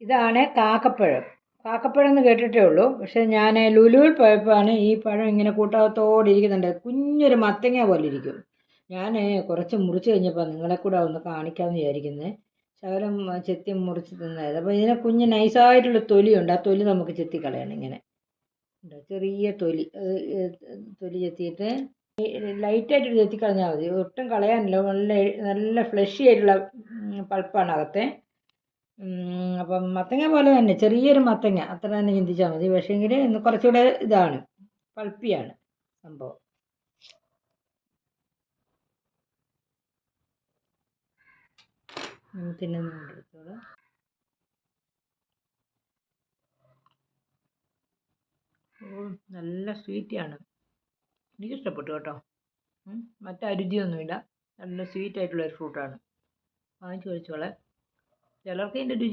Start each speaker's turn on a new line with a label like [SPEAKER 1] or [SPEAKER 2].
[SPEAKER 1] ഇതാണ് കാക്കപ്പഴം. കാക്കപ്പഴം എന്ന് കേട്ടിട്ടേ ഉള്ളൂ. പക്ഷേ ഞാൻ ലുലുവിൽ പോയപ്പോഴാണ് ഈ പഴം ഇങ്ങനെ കൂട്ടത്തോടെ ഇരിക്കുന്നുണ്ട്. കുഞ്ഞൊരു മത്തങ്ങ പോലെ ഇരിക്കും. ഞാൻ കുറച്ച് മുറിച്ച് കഴിഞ്ഞപ്പോൾ നിങ്ങളെ കൂടെ ഒന്ന് കാണിക്കാമെന്ന് വിചാരിക്കുന്നത്. ശകലം ചെത്തി മുറിച്ച് തിന്നായത്. അപ്പോൾ ഇതിനെ കുഞ്ഞ് നൈസായിട്ടുള്ള തൊലിയുണ്ട്. ആ തൊലി നമുക്ക് ചെത്തിക്കളയണം. ഇങ്ങനെ ഉണ്ട് ചെറിയ തൊലി. തൊലി ചെത്തിയിട്ട് ലൈറ്റായിട്ട് ചെത്തിക്കളഞ്ഞാൽ മതി. ഒട്ടും കളയാനില്ല. നല്ല നല്ല ഫ്ലഷി ആയിട്ടുള്ള പൾപ്പാണ് അകത്തെ. അപ്പം മത്തങ്ങ പോലെ തന്നെ ചെറിയൊരു മത്തങ്ങ അത്ര തന്നെ ചിന്തിച്ചാൽ മതി. പക്ഷേങ്കിൽ ഇന്ന് കുറച്ചുകൂടെ ഇതാണ്, പൾപ്പിയാണ് സംഭവം. തിന്നുന്നുണ്ടെടുത്തോളൂ. നല്ല സ്വീറ്റാണ്. എനിക്കിഷ്ടപ്പെട്ടു കേട്ടോ. മറ്റരുചിയൊന്നുമില്ല. നല്ല സ്വീറ്റ് ആയിട്ടുള്ള ഒരു ഫ്രൂട്ടാണ്. വാങ്ങിച്ചു കഴിച്ചോളെ. ചിലർക്ക് ഇതിൻ്റെ രുചി